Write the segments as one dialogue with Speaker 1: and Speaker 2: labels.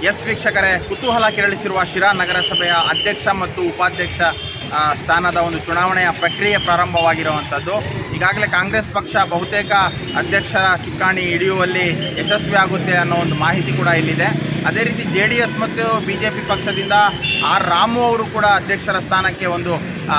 Speaker 1: S ವೀಕ್ಷಕರೇ, ಕುತೂಹಲ ಕೆರಳಿಸಿರುವ ಶಿರಾ ನಗರಸಭೆಯ ಅಧ್ಯಕ್ಷ ಮತ್ತು ಉಪಾಧ್ಯಕ್ಷ ಸ್ಥಾನದ ಒಂದು ಚುನಾವಣೆಯ ಪ್ರಕ್ರಿಯೆ ಪ್ರಾರಂಭವಾಗಿರುವಂಥದ್ದು. ಈಗಾಗಲೇ ಕಾಂಗ್ರೆಸ್ ಪಕ್ಷ ಬಹುತೇಕ ಅಧ್ಯಕ್ಷರ ಚುಕ್ಕಾಣಿ ಹಿಡಿಯುವಲ್ಲಿ ಯಶಸ್ವಿಯಾಗುತ್ತೆ ಅನ್ನೋ ಒಂದು ಮಾಹಿತಿ ಕೂಡ ಇಲ್ಲಿದೆ. ಅದೇ ರೀತಿ JDS ಮತ್ತು BJP ಪಕ್ಷದಿಂದ ಆರ್ ರಾಮು ಅವರು ಕೂಡ ಅಧ್ಯಕ್ಷರ ಸ್ಥಾನಕ್ಕೆ ಒಂದು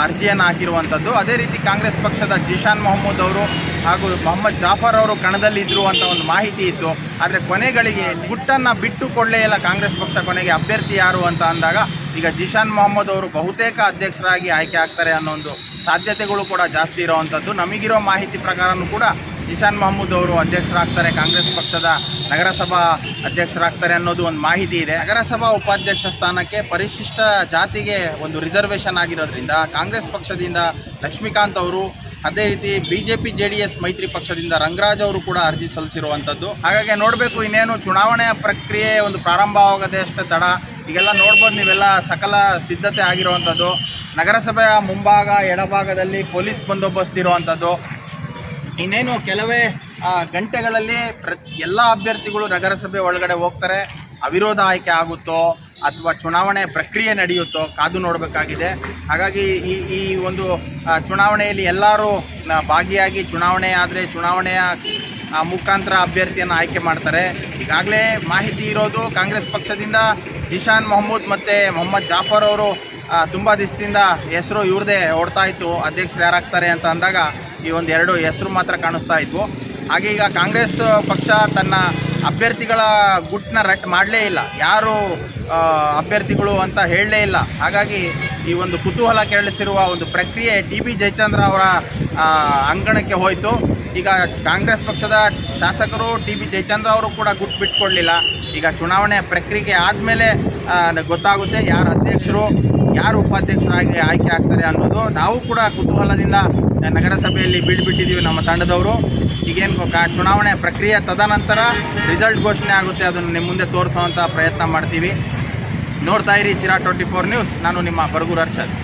Speaker 1: ಅರ್ಜಿಯನ್ನು ಹಾಕಿರುವಂಥದ್ದು. ಅದೇ ರೀತಿ ಕಾಂಗ್ರೆಸ್ ಪಕ್ಷದ ಜಿಶಾನ್ ಮೊಹಮ್ಮದ್ ಅವರು ಹಾಗೂ ಮೊಹಮ್ಮದ್ ಜಾಫರ್ ಅವರು ಕಣದಲ್ಲಿದ್ದರು ಅಂತ ಒಂದು ಮಾಹಿತಿ ಇತ್ತು. ಆದರೆ ಕೊನೆಗಳಿಗೆ ಗುಟ್ಟನ್ನು ಬಿಟ್ಟುಕೊಳ್ಳೇ ಇಲ್ಲ ಕಾಂಗ್ರೆಸ್ ಪಕ್ಷ. ಕೊನೆಗೆ ಅಭ್ಯರ್ಥಿ ಯಾರು ಅಂತ ಅಂದಾಗ ಈಗ ಜಿಶಾನ್ ಮೊಹಮ್ಮದ್ ಅವರು ಬಹುತೇಕ ಅಧ್ಯಕ್ಷರಾಗಿ ಆಯ್ಕೆ ಆಗ್ತಾರೆ ಅನ್ನೋ ಒಂದು ಸಾಧ್ಯತೆಗಳು ಕೂಡ ಜಾಸ್ತಿ ಇರುವಂಥದ್ದು. ನಮಗಿರೋ ಮಾಹಿತಿ ಪ್ರಕಾರನೂ ಕೂಡ ಜಿಶಾನ್ ಮೊಹಮ್ಮದ್ ಅವರು ಅಧ್ಯಕ್ಷರಾಗ್ತಾರೆ, ಕಾಂಗ್ರೆಸ್ ಪಕ್ಷದ ನಗರಸಭಾ ಅಧ್ಯಕ್ಷರಾಗ್ತಾರೆ ಅನ್ನೋದು ಒಂದು ಮಾಹಿತಿ ಇದೆ. ನಗರಸಭಾ ಉಪಾಧ್ಯಕ್ಷ ಸ್ಥಾನಕ್ಕೆ ಪರಿಶಿಷ್ಟ ಜಾತಿಗೆ ಒಂದು ರಿಸರ್ವೇಷನ್ ಆಗಿರೋದ್ರಿಂದ ಕಾಂಗ್ರೆಸ್ ಪಕ್ಷದಿಂದ ಲಕ್ಷ್ಮೀಕಾಂತ್ ಅವರು, ಅದೇ ರೀತಿ BJP JDS ಮೈತ್ರಿ ಪಕ್ಷದಿಂದ ರಂಗರಾಜ್ ಅವರು ಕೂಡ ಅರ್ಜಿ ಸಲ್ಲಿಸಿರುವಂಥದ್ದು. ಹಾಗಾಗಿ ನೋಡಬೇಕು, ಇನ್ನೇನು ಚುನಾವಣೆಯ ಪ್ರಕ್ರಿಯೆ ಒಂದು ಪ್ರಾರಂಭವಾಗದೆ ಅಷ್ಟು ತಡ. ಈಗೆಲ್ಲ ನೋಡ್ಬೋದು ನೀವೆಲ್ಲ, ಸಕಲ ಸಿದ್ಧತೆ ಆಗಿರುವಂಥದ್ದು. ನಗರಸಭೆಯ ಮುಂಭಾಗ ಎಡಭಾಗದಲ್ಲಿ ಪೊಲೀಸ್ ಬಂದೋಬಸ್ತ್ ಇರುವಂಥದ್ದು. ಇನ್ನೇನು ಕೆಲವೇ ಗಂಟೆಗಳಲ್ಲಿ ಎಲ್ಲ ಅಭ್ಯರ್ಥಿಗಳು ನಗರಸಭೆ ಒಳಗಡೆ ಹೋಗ್ತಾರೆ. ಅವಿರೋಧ ಆಯ್ಕೆ ಆಗುತ್ತೋ ಅಥವಾ ಚುನಾವಣೆ ಪ್ರಕ್ರಿಯೆ ನಡೆಯುತ್ತೋ ಕಾದು ನೋಡಬೇಕಾಗಿದೆ. ಹಾಗಾಗಿ ಈ ಒಂದು ಚುನಾವಣೆಯಲ್ಲಿ ಎಲ್ಲರೂ ಭಾಗಿಯಾಗಿ ಚುನಾವಣೆ ಆದರೆ ಚುನಾವಣೆಯ ಮುಖಾಂತರ ಅಭ್ಯರ್ಥಿಯನ್ನು ಆಯ್ಕೆ ಮಾಡ್ತಾರೆ. ಈಗಾಗಲೇ ಮಾಹಿತಿ ಇರೋದು ಕಾಂಗ್ರೆಸ್ ಪಕ್ಷದಿಂದ ಜಿಶಾನ್ ಮೊಹಮ್ಮದ್ ಮತ್ತು ಮೊಹಮ್ಮದ್ ಜಾಫರ್ ಅವರು ತುಂಬ ದಿವಸದಿಂದ ಹೆಸರು ಇವ್ರದೇ ಓಡ್ತಾ ಇತ್ತು, ಅಧ್ಯಕ್ಷರು ಯಾರಾಗ್ತಾರೆ ಅಂತ ಅಂದಾಗ ಈ ಒಂದು 2 ಹೆಸರು ಮಾತ್ರ ಕಾಣಿಸ್ತಾ ಇದ್ವು. ಹಾಗೆ ಈಗ ಕಾಂಗ್ರೆಸ್ ಪಕ್ಷ ತನ್ನ ಅಭ್ಯರ್ಥಿಗಳ ಗುಟ್ಟನ್ನ ರಟ್ ಮಾಡಲೇ ಇಲ್ಲ, ಯಾರು ಅಭ್ಯರ್ಥಿಗಳು ಅಂತ ಹೇಳಲೇ ಇಲ್ಲ. ಹಾಗಾಗಿ ಈ ಒಂದು ಕುತೂಹಲ ಕೆರಳಿಸಿರುವ ಒಂದು ಪ್ರಕ್ರಿಯೆ TB ಜಯಚಂದ್ರ ಅವರ ಅಂಗಣಕ್ಕೆ ಹೋಯಿತು. ಈಗ ಕಾಂಗ್ರೆಸ್ ಪಕ್ಷದ ಶಾಸಕರು TB ಜಯಚಂದ್ರ ಅವರು ಕೂಡ ಗುಟ್ಟು ಬಿಟ್ಕೊಡ್ಲಿಲ್ಲ. ಈಗ ಚುನಾವಣೆ ಪ್ರಕ್ರಿಯೆ ಆದಮೇಲೆ ಗೊತ್ತಾಗುತ್ತೆ ಯಾರು ಅಧ್ಯಕ್ಷರು, ಯಾರು ಉಪಾಧ್ಯಕ್ಷರಾಗಿ ಆಯ್ಕೆ ಆಗ್ತಾರೆ ಅನ್ನೋದು. ನಾವು ಕೂಡ ಕುತೂಹಲದಿಂದ ನಗರಸಭೆಯಲ್ಲಿ ಬೀಳ್ಬಿಟ್ಟಿದ್ದೀವಿ ನಮ್ಮ ತಂಡದವರು. ಈಗೇನು ಚುನಾವಣೆ ಪ್ರಕ್ರಿಯೆ ತದನಂತರ ರಿಸಲ್ಟ್ ಘೋಷಣೆ ಆಗುತ್ತೆ, ಅದನ್ನು ನಿಮ್ಮ ಮುಂದೆ ತೋರಿಸುವಂಥ ಪ್ರಯತ್ನ ಮಾಡ್ತೀವಿ. ನೋಡ್ತಾ ಇರಿ ಶಿರಾ 24 ನ್ಯೂಸ್. ನಾನು ನಿಮ್ಮ ಬರಗೂರು ಅರ್ಷದ್.